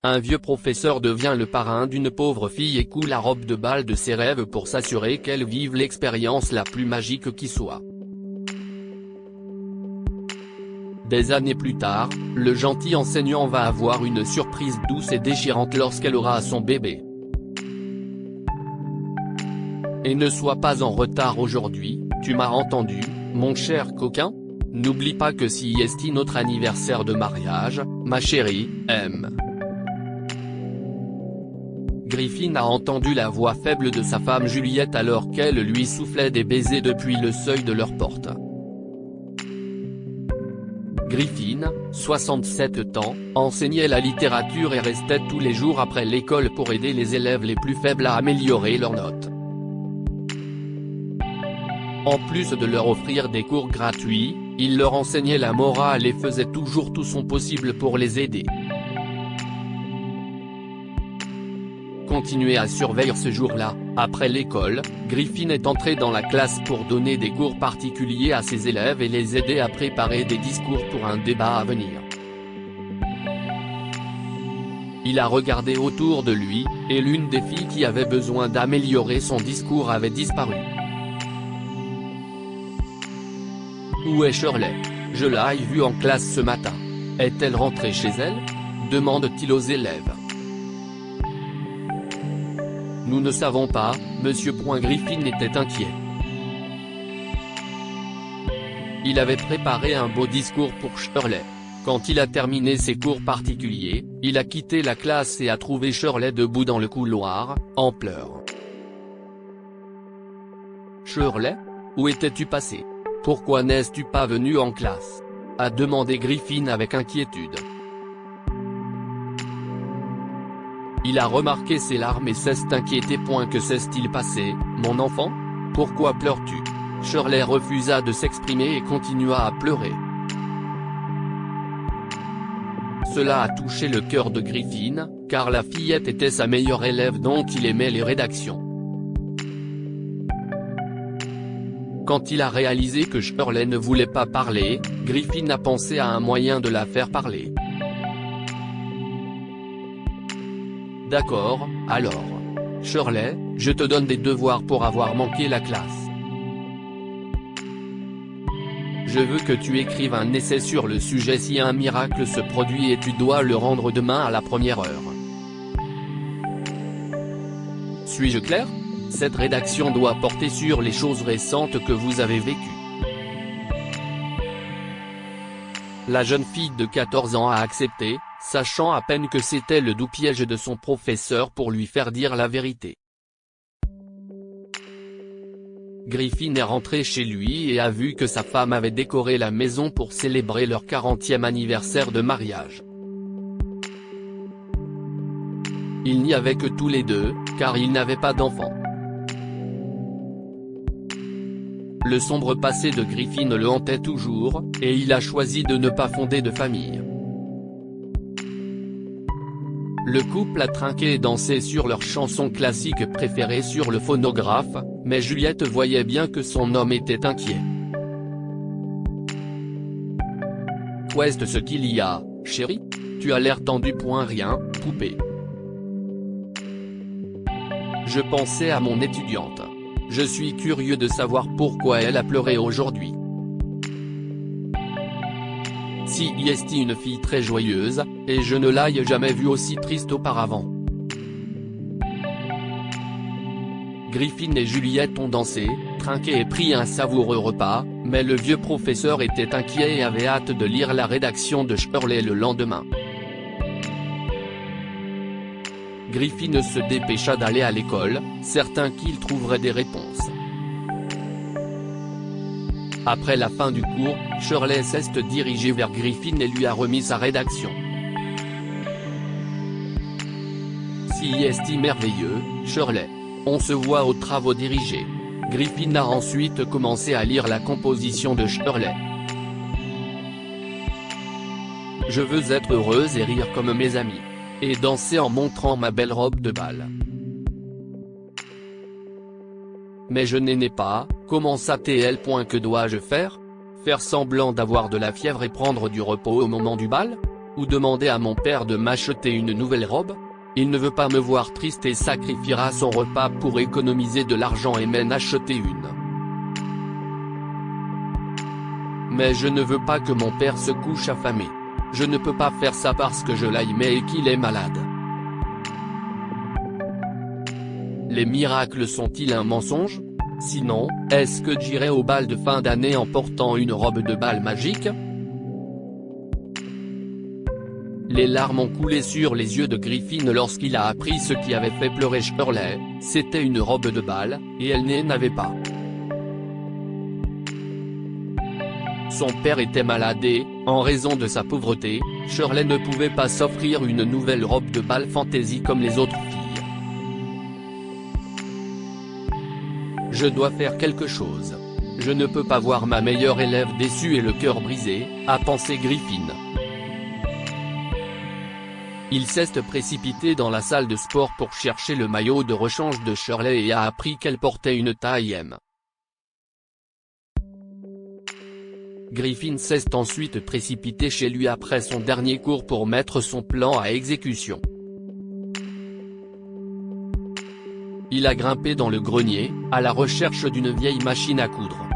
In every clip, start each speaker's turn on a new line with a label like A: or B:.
A: Un vieux professeur devient le parrain d'une pauvre fille et coud la robe de bal de ses rêves pour s'assurer qu'elle vive l'expérience la plus magique qui soit. Des années plus tard, le gentil enseignant va avoir une surprise douce et déchirante lorsqu'elle aura son bébé. Et ne sois pas en retard aujourd'hui, tu m'as entendu, mon cher coquin? N'oublie pas que si est notre anniversaire de mariage, ma chérie, M. Griffin a entendu la voix faible de sa femme Juliette alors qu'elle lui soufflait des baisers depuis le seuil de leur porte. Griffin, 67 ans, enseignait la littérature et restait tous les jours après l'école pour aider les élèves les plus faibles à améliorer leurs notes. En plus de leur offrir des cours gratuits, il leur enseignait la morale et faisait toujours tout son possible pour les aider. Continué à surveiller ce jour-là, après l'école, Griffin est entré dans la classe pour donner des cours particuliers à ses élèves et les aider à préparer des discours pour un débat à venir. Il a regardé autour de lui, et l'une des filles qui avait besoin d'améliorer son discours avait disparu. Où est Shirley? Je l'ai vue en classe ce matin. Est-elle rentrée chez elle? Demande-t-il aux élèves. Nous ne savons pas, Monsieur Griffin était inquiet. Il avait préparé un beau discours pour Shirley. Quand il a terminé ses cours particuliers, il a quitté la classe et a trouvé Shirley debout dans le couloir, en pleurs. Shirley? Où étais-tu passée? Pourquoi n'es-tu pas venue en classe? A demandé Griffin avec inquiétude. Il a remarqué ses larmes et s'est inquiété. Que s'est-il passé, mon enfant? Pourquoi pleures-tu? Shirley refusa de s'exprimer et continua à pleurer. Cela a touché le cœur de Griffin, car la fillette était sa meilleure élève dont il aimait les rédactions. Quand il a réalisé que Shirley ne voulait pas parler, Griffin a pensé à un moyen de la faire parler. D'accord, alors. Shirley, je te donne des devoirs pour avoir manqué la classe. Je veux que tu écrives un essai sur le sujet si un miracle se produit et tu dois le rendre demain à la première heure. Suis-je clair? Cette rédaction doit porter sur les choses récentes que vous avez vécues. La jeune fille de 14 ans a accepté, sachant à peine que c'était le doux piège de son professeur pour lui faire dire la vérité. Griffin est rentré chez lui et a vu que sa femme avait décoré la maison pour célébrer leur 40e anniversaire de mariage. Il n'y avait que tous les deux, car ils n'avaient pas d'enfants. Le sombre passé de Griffin le hantait toujours, et il a choisi de ne pas fonder de famille. Le couple a trinqué et dansé sur leur chanson classique préférée sur le phonographe, mais Juliette voyait bien que son homme était inquiet. Qu'est-ce ce qu'il y a, chérie? Tu as l'air tendu. Rien, poupée. Je pensais à mon étudiante. Je suis curieux de savoir pourquoi elle a pleuré aujourd'hui. Si est une fille très joyeuse, et je ne l'ai jamais vue aussi triste auparavant. Griffin et Juliette ont dansé, trinqué et pris un savoureux repas, mais le vieux professeur était inquiet et avait hâte de lire la rédaction de Shirley le lendemain. Griffin se dépêcha d'aller à l'école, certain qu'il trouverait des réponses. Après la fin du cours, Shirley s'est dirigée vers Griffin et lui a remis sa rédaction. Si est merveilleux, Shirley. On se voit aux travaux dirigés. Griffin a ensuite commencé à lire la composition de Shirley. Je veux être heureuse et rire comme mes amis. Et danser en montrant ma belle robe de bal. Mais je n'en ai pas, commença-t-elle. Que dois-je faire? Faire semblant d'avoir de la fièvre et prendre du repos au moment du bal? ou demander à mon père de m'acheter une nouvelle robe? Il ne veut pas me voir triste et sacrifiera son repas pour économiser de l'argent et m'en acheter une. Mais je ne veux pas que mon père se couche affamé. Je ne peux pas faire ça parce que je l'aime et qu'il est malade. Les miracles sont-ils un mensonge? Sinon, est-ce que j'irai au bal de fin d'année en portant une robe de bal magique? Les larmes ont coulé sur les yeux de Griffin lorsqu'il a appris ce qui avait fait pleurer Shirley. C'était une robe de bal, et elle n'en avait pas. Son père était malade et, en raison de sa pauvreté, Shirley ne pouvait pas s'offrir une nouvelle robe de bal fantaisie comme les autres filles. Je dois faire quelque chose. Je ne peux pas voir ma meilleure élève déçue et le cœur brisé, a pensé Griffin. Il s'est précipité dans la salle de sport pour chercher le maillot de rechange de Shirley et a appris qu'elle portait une taille M. Griffin s'est ensuite précipité chez lui après son dernier cours pour mettre son plan à exécution. Il a grimpé dans le grenier, à la recherche d'une vieille machine à coudre.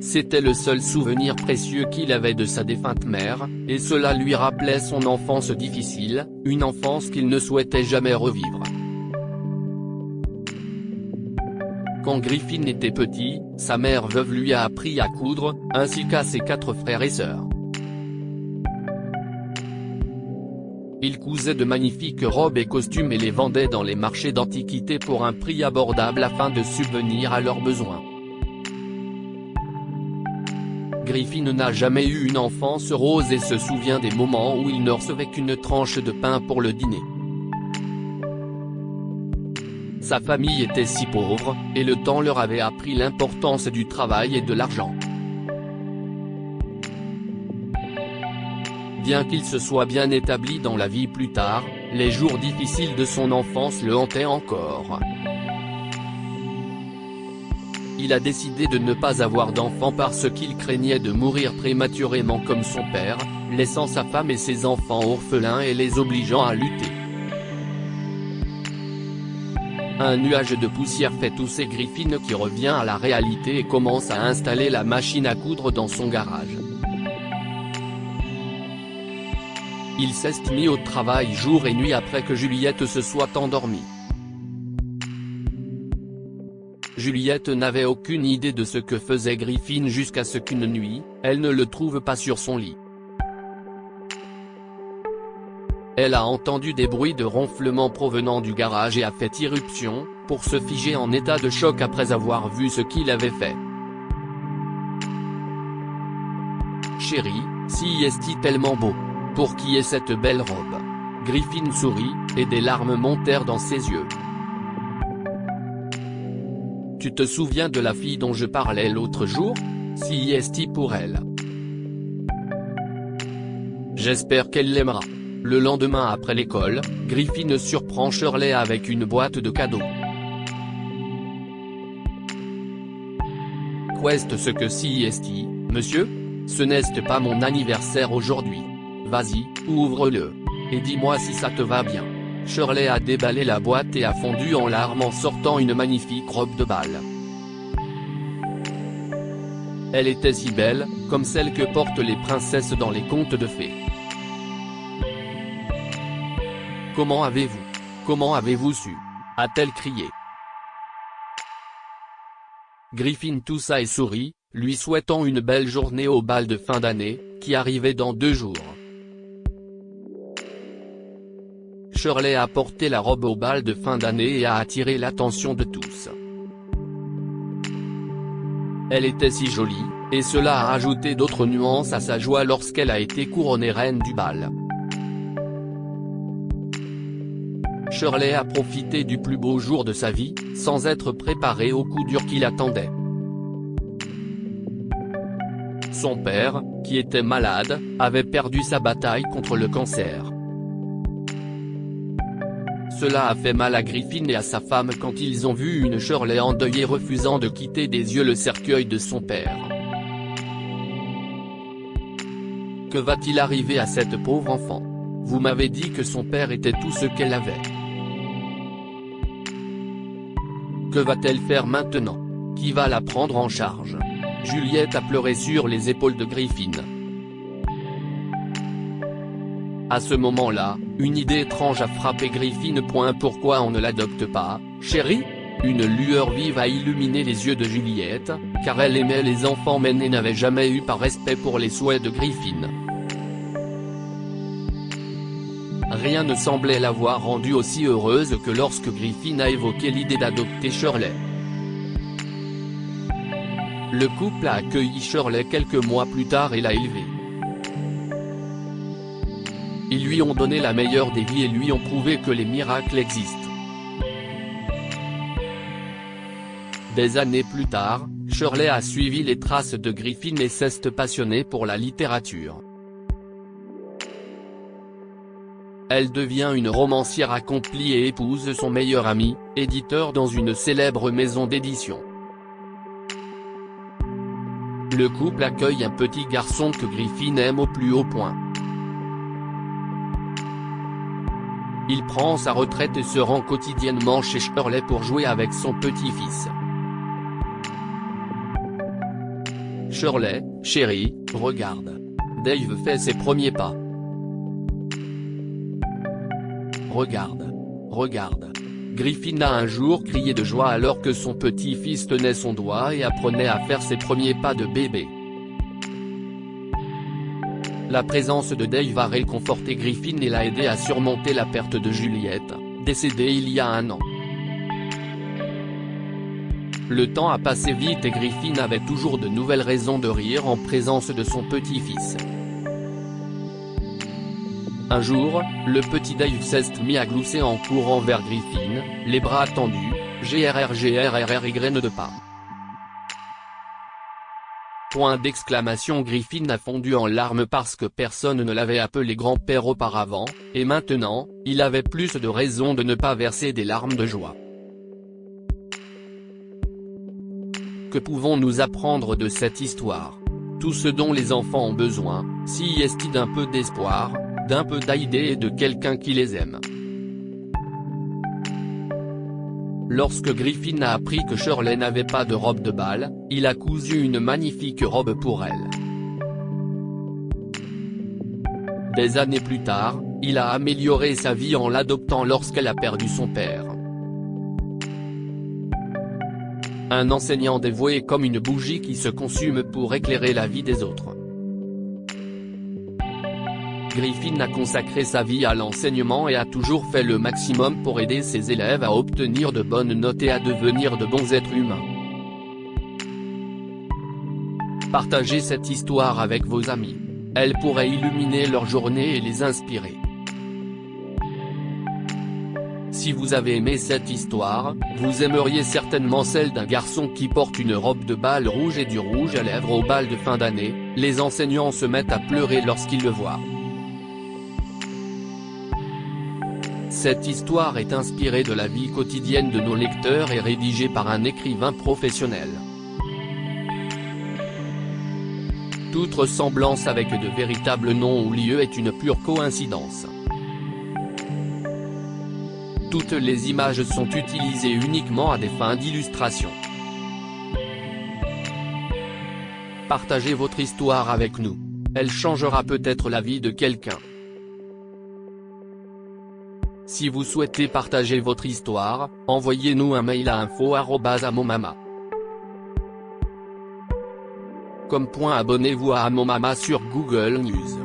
A: C'était le seul souvenir précieux qu'il avait de sa défunte mère, et cela lui rappelait son enfance difficile, une enfance qu'il ne souhaitait jamais revivre. Quand Griffin était petit, sa mère veuve lui a appris à coudre, ainsi qu'à ses 4 frères et sœurs. Il cousait de magnifiques robes et costumes et les vendait dans les marchés d'antiquités pour un prix abordable afin de subvenir à leurs besoins. Griffin n'a jamais eu une enfance rose et se souvient des moments où il ne recevait qu'une tranche de pain pour le dîner. Sa famille était si pauvre, et le temps leur avait appris l'importance du travail et de l'argent. Bien qu'il se soit bien établi dans la vie plus tard, les jours difficiles de son enfance le hantaient encore. Il a décidé de ne pas avoir d'enfant parce qu'il craignait de mourir prématurément comme son père, laissant sa femme et ses enfants orphelins et les obligeant à lutter. Un nuage de poussière fait tousser Griffin qui revient à la réalité et commence à installer la machine à coudre dans son garage. Il s'est mis au travail jour et nuit après que Juliette se soit endormie. Juliette n'avait aucune idée de ce que faisait Griffin jusqu'à ce qu'une nuit, elle ne le trouve pas sur son lit. Elle a entendu des bruits de ronflement provenant du garage et a fait irruption, pour se figer en état de choc après avoir vu ce qu'il avait fait. Chérie, si est-il tellement beau? Pour qui est cette belle robe? Griffin sourit, et des larmes montèrent dans ses yeux. Tu te souviens de la fille dont je parlais l'autre jour? Si est-il pour elle? J'espère qu'elle l'aimera. Le lendemain après l'école, Griffin surprend Shirley avec une boîte de cadeaux. Qu'est-ce que si est-il, monsieur? Ce n'est pas mon anniversaire aujourd'hui. Vas-y, ouvre-le. Et dis-moi si ça te va bien. Shirley a déballé la boîte et a fondu en larmes en sortant une magnifique robe de bal. Elle était si belle, comme celle que portent les princesses dans les contes de fées. Comment avez-vous su? A-t-elle crié. Griffin toussa et sourit, lui souhaitant une belle journée au bal de fin d'année, qui arrivait dans 2 jours. Shirley a porté la robe au bal de fin d'année et a attiré l'attention de tous. Elle était si jolie, et cela a ajouté d'autres nuances à sa joie lorsqu'elle a été couronnée reine du bal. Shirley a profité du plus beau jour de sa vie, sans être préparée au coup dur qui l'attendait. Son père, qui était malade, avait perdu sa bataille contre le cancer. Cela a fait mal à Griffin et à sa femme quand ils ont vu une Shirley endeuillée refusant de quitter des yeux le cercueil de son père. Que va-t-il arriver à cette pauvre enfant? Vous m'avez dit que son père était tout ce qu'elle avait. Que va-t-elle faire maintenant? Qui va la prendre en charge? Juliette a pleuré sur les épaules de Griffin. À ce moment-là, une idée étrange a frappé Griffin. Pourquoi on ne l'adopte pas, chérie? Une lueur vive a illuminé les yeux de Juliette, car elle aimait les enfants mais n'avait jamais eu par respect pour les souhaits de Griffin. Rien ne semblait l'avoir rendue aussi heureuse que lorsque Griffin a évoqué l'idée d'adopter Shirley. Le couple a accueilli Shirley quelques mois plus tard et l'a élevée. Ils lui ont donné la meilleure des vies et lui ont prouvé que les miracles existent. Des années plus tard, Shirley a suivi les traces de Griffin et s'est passionnée pour la littérature. Elle devient une romancière accomplie et épouse son meilleur ami, éditeur dans une célèbre maison d'édition. Le couple accueille un petit garçon que Griffin aime au plus haut point. Il prend sa retraite et se rend quotidiennement chez Shirley pour jouer avec son petit-fils. Shirley, chérie, regarde. Dave fait ses premiers pas. Regarde. Regarde. Griffin a un jour crié de joie alors que son petit-fils tenait son doigt et apprenait à faire ses premiers pas de bébé. La présence de Dave a réconforté Griffin et l'a aidé à surmonter la perte de Juliette, décédée il y a 1 an. Le temps a passé vite et Griffin avait toujours de nouvelles raisons de rire en présence de son petit-fils. Un jour, le petit Dave s'est mis à glousser en courant vers Griffin, les bras tendus, grrrgrrry de pas. Point d'exclamation. Griffin a fondu en larmes parce que personne ne l'avait appelé grand-père auparavant, et maintenant, il avait plus de raisons de ne pas verser des larmes de joie. Que pouvons-nous apprendre de cette histoire? Tout ce dont les enfants ont besoin, si est d'un peu d'espoir, d'un peu d'idée et de quelqu'un qui les aime. Lorsque Griffin a appris que Shirley n'avait pas de robe de bal, il a cousu une magnifique robe pour elle. Des années plus tard, il a amélioré sa vie en l'adoptant lorsqu'elle a perdu son père. Un enseignant dévoué comme une bougie qui se consume pour éclairer la vie des autres. Griffin a consacré sa vie à l'enseignement et a toujours fait le maximum pour aider ses élèves à obtenir de bonnes notes et à devenir de bons êtres humains. Partagez cette histoire avec vos amis. Elle pourrait illuminer leur journée et les inspirer. Si vous avez aimé cette histoire, vous aimeriez certainement celle d'un garçon qui porte une robe de bal rouge et du rouge à lèvres au bal de fin d'année. Les enseignants se mettent à pleurer lorsqu'ils le voient. Cette histoire est inspirée de la vie quotidienne de nos lecteurs et rédigée par un écrivain professionnel. Toute ressemblance avec de véritables noms ou lieux est une pure coïncidence. Toutes les images sont utilisées uniquement à des fins d'illustration. Partagez votre histoire avec nous. Elle changera peut-être la vie de quelqu'un. Si vous souhaitez partager votre histoire, envoyez-nous un mail à info@amomama.com. Abonnez-vous à Amomama sur Google News.